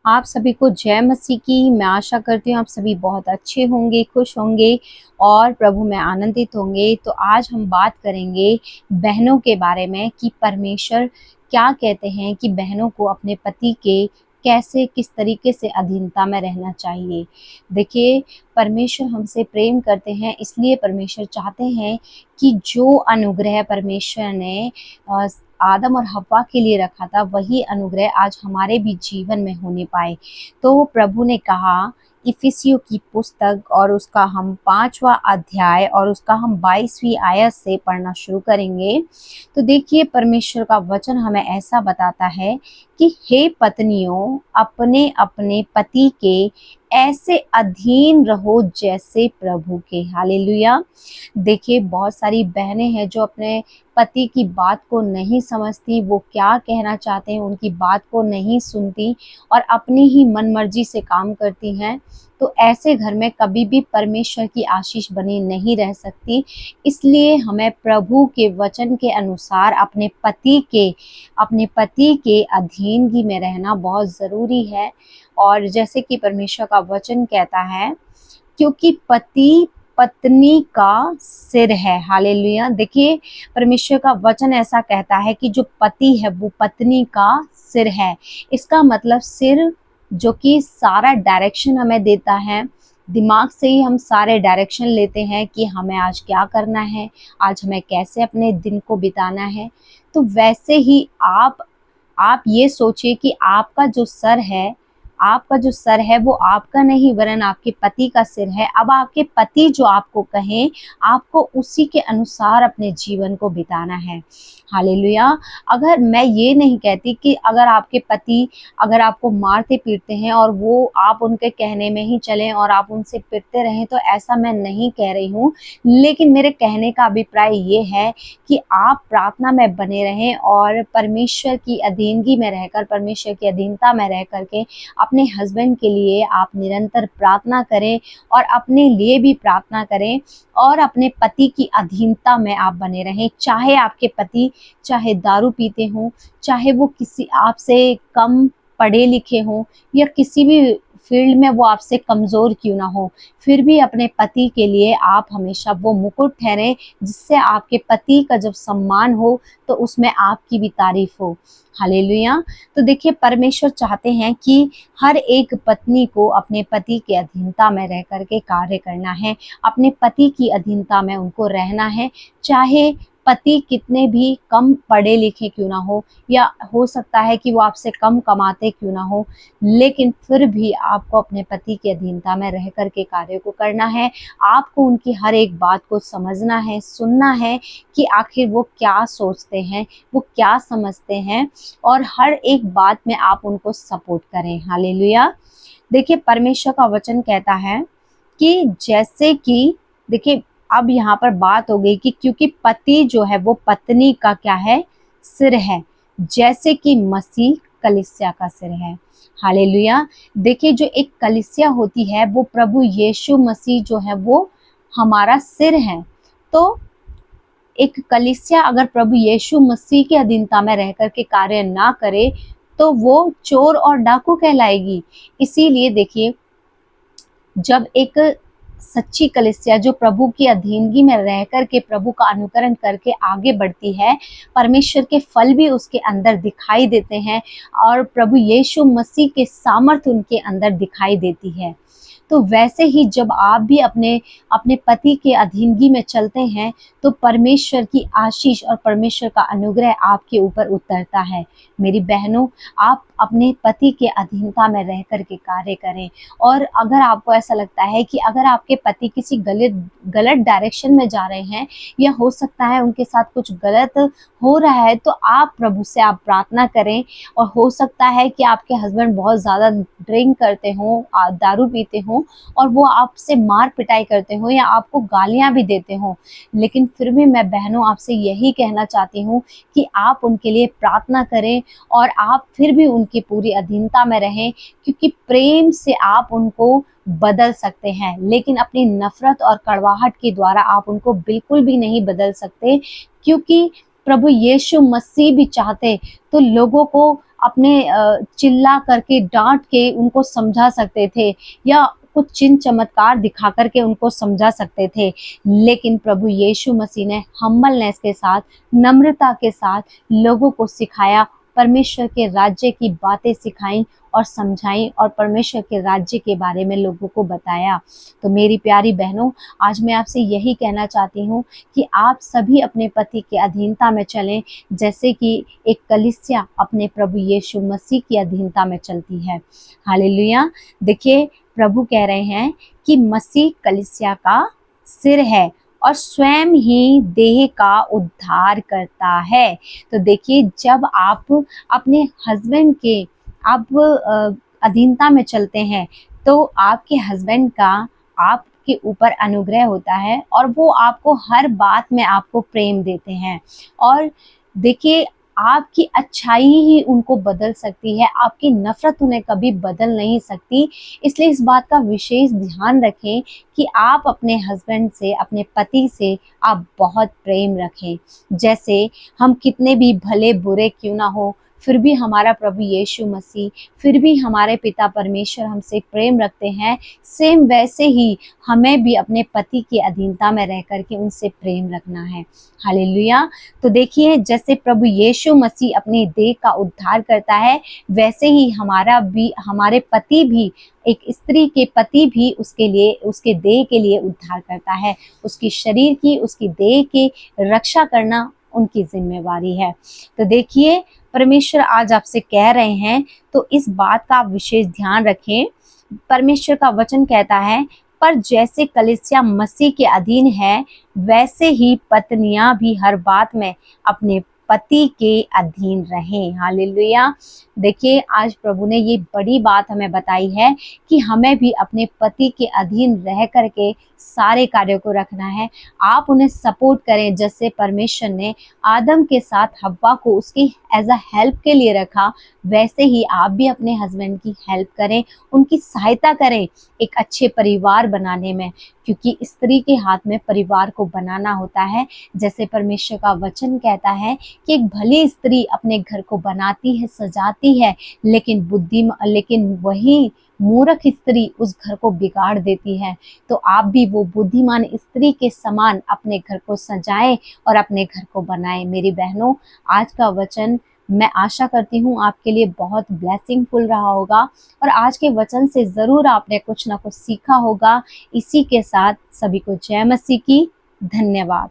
आप सभी को जय मसीह की। मैं आशा करती हूँ आप सभी बहुत अच्छे होंगे, खुश होंगे और प्रभु में आनंदित होंगे। तो आज हम बात करेंगे बहनों के बारे में कि परमेश्वर क्या कहते हैं कि बहनों को अपने पति के कैसे किस तरीके से अधीनता में रहना चाहिए। देखिए, परमेश्वर हमसे प्रेम करते हैं, इसलिए परमेश्वर चाहते हैं कि जो अनुग्रह परमेश्वर ने अ, आदम और हव्वा के लिए रखा था, वही अनुग्रह आज हमारे भी जीवन में होने पाए। तो प्रभु ने कहा, इफिसियों की पुस्तक और उसका हम 5वां अध्याय और उसका हम 22वीं आयत से पढ़ना शुरू करेंगे। तो देखिए, परमेश्वर का वचन हमें ऐसा बताता है कि हे पत्नियों, अपने अपने पति के ऐसे अधीन रहो जैसे प्रभु के। हालेलुया। देखिए, बहुत सारी बहनें हैं जो अपने पति की बात को नहीं समझती, वो क्या कहना चाहते हैं उनकी बात को नहीं सुनती और अपनी ही मनमर्जी से काम करती हैं। तो ऐसे घर में कभी भी परमेश्वर की आशीष बनी नहीं रह सकती। इसलिए हमें प्रभु के वचन के अनुसार अपने पति के अधीनगी में रहना बहुत ज़रूरी है। और जैसे कि परमेश्वर का वचन कहता है, क्योंकि पति पत्नी का सिर है। हालेलुया। देखिए, परमेश्वर का वचन ऐसा कहता है कि जो पति है वो पत्नी का सिर है। इसका मतलब सिर जो कि सारा डायरेक्शन हमें देता है। दिमाग से ही हम सारे डायरेक्शन लेते हैं कि हमें आज क्या करना है, आज हमें कैसे अपने दिन को बिताना है। तो वैसे ही आप ये सोचिए कि आपका जो सर है वो आपका नहीं वरन आपके पति का सिर है। अब आपके पति जो आपको कहें, आपको उसी के अनुसार अपने जीवन को बिताना है। हालेलुया। अगर मैं ये नहीं कहती कि अगर आपके पति अगर आपको मारते पीटते हैं और वो आप उनके कहने में ही चलें और आप उनसे पिटते रहें, तो ऐसा मैं नहीं कह रही हूँ। लेकिन मेरे कहने का अभिप्राय ये है कि आप प्रार्थना में बने रहें और परमेश्वर की अधीनगी में रहकर, परमेश्वर की अधीनता में रह करके अपने हस्बैंड के लिए आप निरंतर प्रार्थना करें और अपने लिए भी प्रार्थना करें और अपने पति की अधीनता में आप बने रहें। चाहे आपके पति चाहे दारू पीते हों, चाहे वो किसी आपसे कम पढ़े लिखे हों या किसी भी फील्ड में वो आपसे कमज़ोर क्यों ना हो, फिर भी अपने पति के लिए आप हमेशा वो मुकुट ठहरें जिससे आपके पति का जब सम्मान हो तो उसमें आपकी भी तारीफ हो। हालेलुया। तो देखिए, परमेश्वर चाहते हैं कि हर एक पत्नी को अपने पति के अधीनता में रह करके कार्य करना है, अपने पति की अधीनता में उनको रहना है। चाहे पति कितने भी कम पढ़े लिखे क्यों ना हो या हो सकता है कि वो आपसे कम कमाते क्यों ना हो, लेकिन फिर भी आपको अपने पति की अधीनता में रह करके कार्य को करना है। आपको उनकी हर एक बात को समझना है, सुनना है कि आखिर वो क्या सोचते हैं, वो क्या समझते हैं और हर एक बात में आप उनको सपोर्ट करें। हालेलुया। देखिए, परमेश्वर का वचन कहता है कि जैसे कि देखिए, अब यहाँ पर बात हो गई कि क्योंकि पति जो है वो पत्नी का क्या है, सिर है, जैसे कि मसीह कलीसिया का सिर है। हालेलुया। देखिए, जो एक कलीसिया होती है वो प्रभु यीशु मसीह जो है वो हमारा सिर है। तो एक कलीसिया अगर प्रभु यीशु मसीह के अधीनता में रह करके कार्य ना करे तो वो चोर और डाकू कहलाएगी। इसीलिए देखिए, जब एक सच्ची कलीसिया जो प्रभु की अधीनगी में रह करके प्रभु का अनुकरण करके आगे बढ़ती है, परमेश्वर के फल भी उसके अंदर दिखाई देते हैं और प्रभु यीशु मसीह के सामर्थ्य उनके अंदर दिखाई देती है। तो वैसे ही जब आप भी अपने अपने पति के अधीनगी में चलते हैं तो परमेश्वर की आशीष और परमेश्वर का अनुग्रह आपके ऊपर उतरता है। मेरी बहनों, आप अपने पति के अधीनता में रह करके कार्य करें। और अगर आपको ऐसा लगता है कि अगर आपके पति किसी गलत गलत डायरेक्शन में जा रहे हैं या हो सकता है उनके साथ कुछ गलत हो रहा है, तो आप प्रभु से आप प्रार्थना करें। और हो सकता है कि आपके हस्बैंड बहुत ज़्यादा ड्रिंक करते हों, दारू पीते हों और वो आपसे मार पिटाई करते हों या आपको गालियां भी देते हों, लेकिन फिर भी मैं बहनों आपसे यही कहना चाहती हूँ कि आप उनके लिए प्रार्थना करें और आप फिर भी उनकी पूरी अधीनता में रहें, क्योंकि प्रेम से आप उनको बदल सकते हैं, लेकिन अपनी नफरत और कड़वाहट के द्वारा आप उनको बिल्कुल भी नहीं बदल सकते। क्योंकि प्रभु यीशु मसीह भी चाहते तो लोगों को अपने चिल्ला करके डांट के उनको समझा सकते थे या कुछ चिन्ह चमत्कार दिखा करके उनको समझा सकते थे, लेकिन प्रभु यीशु मसीह ने हम्बलनेस के साथ, नम्रता के साथ लोगों को सिखाया, परमेश्वर के राज्य की बातें सिखाई और समझाई और परमेश्वर के राज्य के बारे में लोगों को बताया। तो मेरी प्यारी बहनों, आज मैं आपसे यही कहना चाहती हूँ कि आप सभी अपने पति के अधीनता में चलें, जैसे कि एक कलीसिया अपने प्रभु यीशु मसीह की अधीनता में चलती है। हालेलुया। देखिए, प्रभु कह रहे हैं कि मसीह कलीसिया का सिर है और स्वयं ही देह का उद्धार करता है। तो देखिए, जब आप अपने हस्बैंड के आप अधीनता में चलते हैं तो आपके हस्बैंड का आपके ऊपर अनुग्रह होता है और वो आपको हर बात में आपको प्रेम देते हैं। और देखिए, आपकी अच्छाई ही उनको बदल सकती है, आपकी नफरत उन्हें कभी बदल नहीं सकती। इसलिए इस बात का विशेष ध्यान रखें कि आप अपने हस्बैंड से, अपने पति से आप बहुत प्रेम रखें। जैसे हम कितने भी भले बुरे क्यों ना हो, फिर भी हमारा प्रभु यीशु मसीह, फिर भी हमारे पिता परमेश्वर हमसे प्रेम रखते हैं, सेम वैसे ही हमें भी अपने पति की अधीनता में रह करके उनसे प्रेम रखना है। हालेलुया। तो देखिए, जैसे प्रभु यीशु मसीह अपने देह का उद्धार करता है, वैसे ही हमारे पति भी, एक स्त्री के पति भी उसके लिए, उसके देह के लिए उद्धार करता है। उसकी शरीर की, उसकी देह की रक्षा करना उनकी जिम्मेवारी है। तो देखिए, परमेश्वर आज आपसे कह रहे हैं, तो इस बात का आप विशेष ध्यान रखें। परमेश्वर का वचन कहता है, पर जैसे कलीसिया मसीह के अधीन है, वैसे ही पत्नियां भी हर बात में अपने पति के अधीन रहें। हालेलुया। देखिए, आज प्रभु ने ये बड़ी बात हमें बताई है कि हमें भी अपने पति के अधीन रह करके सारे कार्यों को रखना है। आप उन्हें सपोर्ट करें, जैसे परमेश्वर ने आदम के साथ हव्वा को उसकी एज अ हेल्प के लिए रखा, वैसे ही आप भी अपने हस्बैंड की हेल्प करें, उनकी सहायता करें एक अच्छे परिवार बनाने में, क्योंकि स्त्री के हाथ में परिवार को बनाना होता है। जैसे परमेश्वर का वचन कहता है कि एक भली स्त्री अपने घर को बनाती है, सजाती है, लेकिन वही मूर्ख स्त्री उस घर को बिगाड़ देती है। तो आप भी वो बुद्धिमान स्त्री के समान अपने घर को सजाएं और अपने घर को बनाएं। मेरी बहनों, आज का वचन मैं आशा करती हूँ आपके लिए बहुत ब्लेसिंगफुल रहा होगा और आज के वचन से ज़रूर आपने कुछ ना कुछ सीखा होगा। इसी के साथ सभी को जय मसीह की। धन्यवाद।